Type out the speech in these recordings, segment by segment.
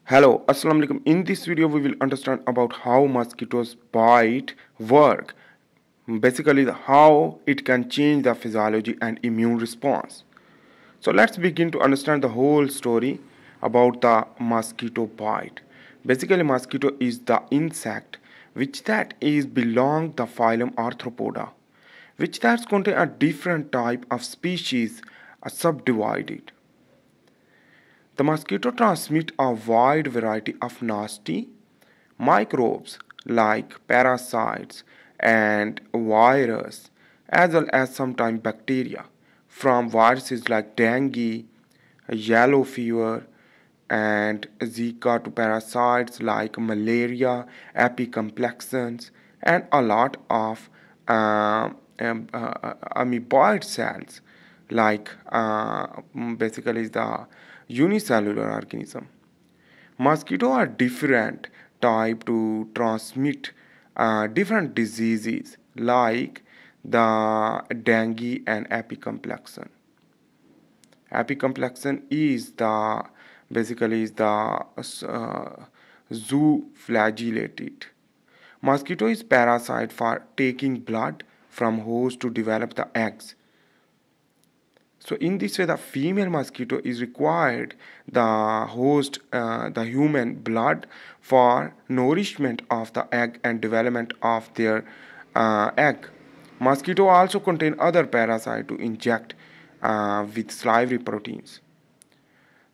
Hello, Assalamu alaikum. In this video, we will understand about how mosquitoes bite work. Basically, how it can change the physiology and immune response. So let's begin to understand the whole story about the mosquito bite. Basically, mosquito is the insect which that is belong the phylum Arthropoda, which that contain a different type of species subdivided. The mosquito transmit a wide variety of nasty microbes like parasites and virus as well as sometimes bacteria from viruses like dengue, yellow fever and Zika to parasites like malaria, apicomplexans and a lot of amoeboid cells like basically the unicellular organism. Mosquitoes are different type to transmit different diseases like the dengue and apicomplexan. Apicomplexan is the basically is the zooflagellated. Mosquito is parasite for taking blood from host to develop the eggs. So in this way, the female mosquito is required the host, the human blood for nourishment of the egg and development of their egg. Mosquito also contain other parasite to inject with salivary proteins.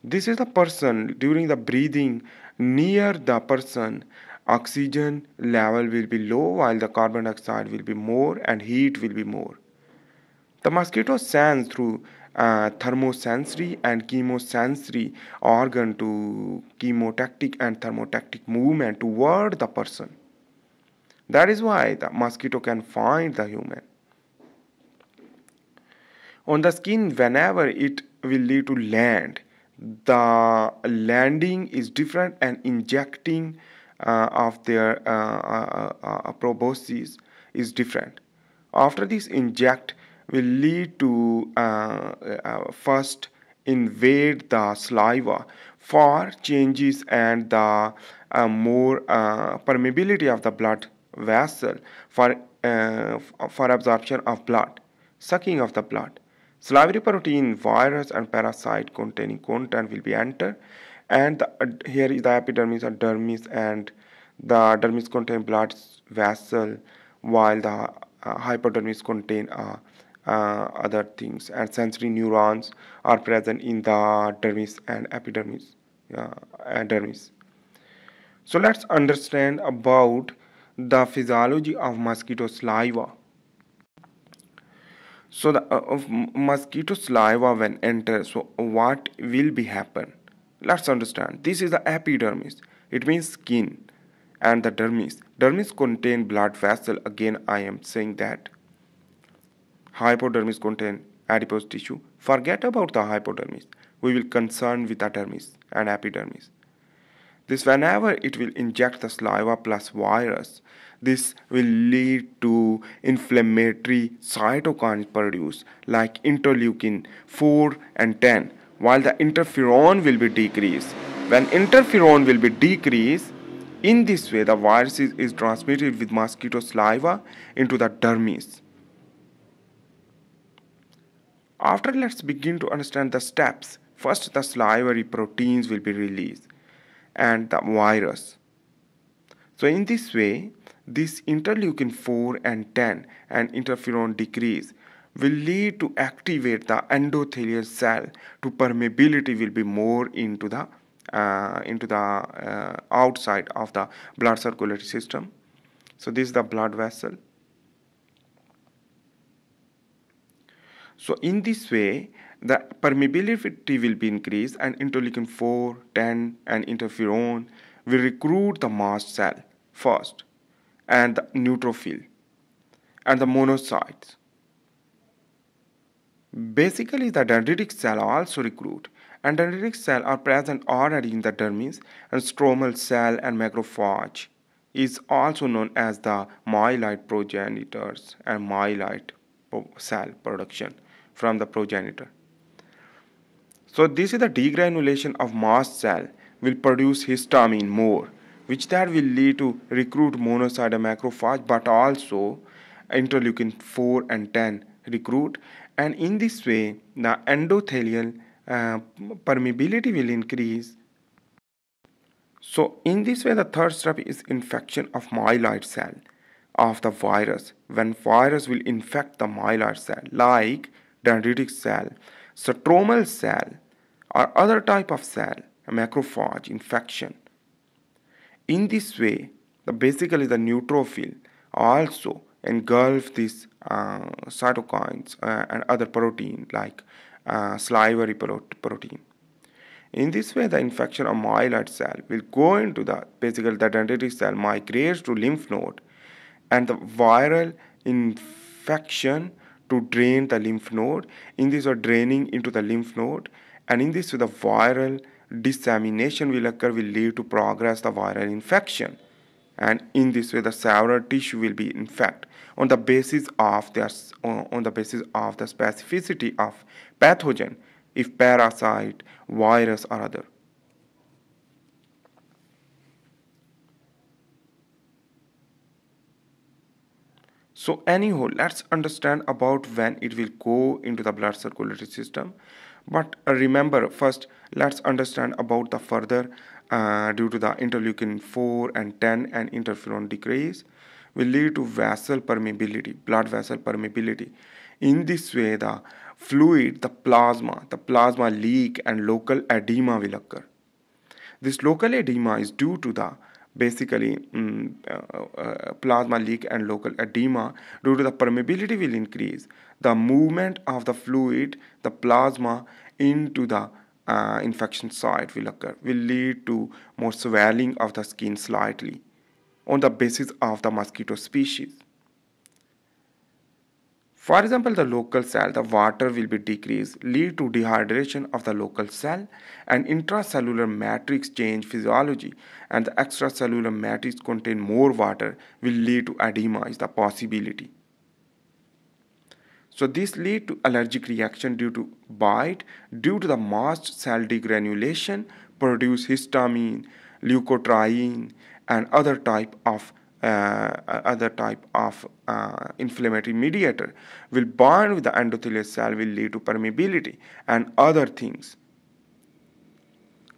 This is the person during the breathing near the person oxygen level will be low while the carbon dioxide will be more and heat will be more. The mosquito sends through thermosensory and chemosensory organ to chemotactic and thermotactic movement toward the person. That is why the mosquito can find the human. On the skin, whenever it will lead to land, the landing is different and injecting of their proboscis is different. After this inject will lead to first invade the saliva for changes and the more permeability of the blood vessel for absorption of blood, sucking of the blood. Salivary protein, virus and parasite containing content will be entered, and here is the epidermis or dermis, and the dermis contain blood vessel while the hypodermis contain other things, and sensory neurons are present in the dermis and epidermis and dermis. So let's understand about the physiology of mosquito saliva. So the mosquito saliva when enters, so what will be happen? Let's understand. This is the epidermis. It means skin, and the dermis. Dermis contain blood vessel. Again, I am saying that. Hypodermis contain adipose tissue. Forget about the hypodermis. We will concern with the dermis and epidermis. This whenever it will inject the saliva plus virus, this will lead to inflammatory cytokines produced like interleukin 4 and 10, while the interferon will be decreased. When interferon will be decreased, in this way the virus is transmitted with mosquito saliva into the dermis. After, let's begin to understand the steps. First, the salivary proteins will be released and the virus. So in this way, this interleukin 4 and 10 and interferon decrease will lead to activate the endothelial cell to permeability will be more into the outside of the blood circulatory system. So this is the blood vessel. So in this way, the permeability will be increased and interleukin 4, 10 and interferon will recruit the mast cell first and the neutrophil and the monocytes. Basically, the dendritic cell also recruit, and dendritic cell are present already in the dermis, and stromal cell and macrophage is also known as the myeloid progenitors and myeloid cell production from the progenitor. So this is the degranulation of mast cell will produce histamine more, which that will lead to recruit monocyte and macrophage, but also interleukin 4 and 10 recruit. And in this way, the endothelial permeability will increase. So in this way, the third step is infection of myeloid cell of the virus. When virus will infect the myeloid cell, like dendritic cell, stromal cell, or other type of cell, a macrophage infection. In this way, basically the neutrophil also engulf these cytokines and other protein like salivary protein. In this way, the infection of myeloid cell will go into basically the dendritic cell migrates to lymph node, and the viral infection to drain the lymph node. In this way, draining into the lymph node, and in this way, the viral dissemination will occur, will lead to progress the viral infection. And in this way, the several tissue will be infected on the basis of the specificity of pathogen, if parasite, virus, or other. So anyhow, let's understand about when it will go into the blood circulatory system. But remember, first let's understand about the further due to the interleukin 4 and 10 and interferon decrease will lead to vessel permeability, blood vessel permeability. In this way, the fluid, the plasma leak and local edema will occur. This local edema is due to the basically plasma leak and local edema. Due to the permeability will increase, the movement of the fluid, the plasma into the infection site will occur, will lead to more swelling of the skin slightly on the basis of the mosquito species. For example, the local cell, the water will be decreased, lead to dehydration of the local cell, and intracellular matrix change physiology, and the extracellular matrix contain more water will lead to edema is the possibility. So this lead to allergic reaction due to bite, due to the mast cell degranulation, produce histamine, leukotriene, and other type of inflammatory mediator will bind with the endothelial cell, will lead to permeability and other things.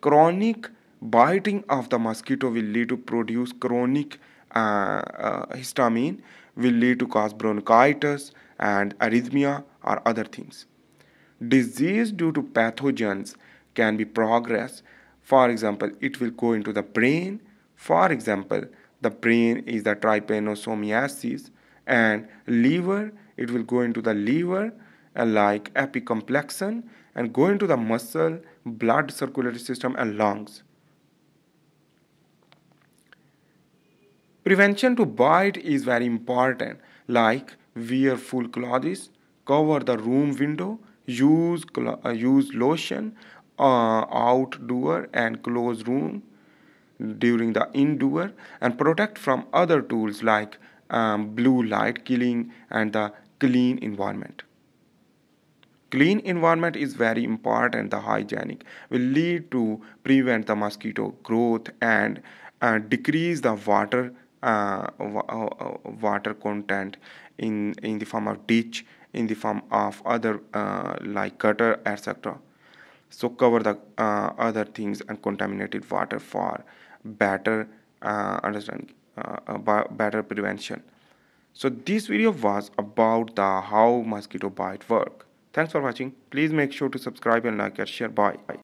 Chronic biting of the mosquito will lead to produce chronic histamine, will lead to cause bronchitis and arrhythmia or other things. Disease due to pathogens can be progress. For example, it will go into the brain. For example, the brain is the trypanosomiasis, and liver, it will go into the liver like epicomplexan, and go into the muscle, blood circulatory system, and lungs. Prevention to bite is very important, like wear full clothes, cover the room window, use lotion outdoor and close room during the indoor, and protect from other tools like blue light killing and the clean environment. Clean environment is very important. The hygienic will lead to prevent the mosquito growth and decrease the water content in the form of ditch, in the form of other like gutter, etc. So cover the other things and contaminated water for better better prevention. So this video was about the how mosquito bite work. Thanks for watching. Please make sure to subscribe and like and share. Bye.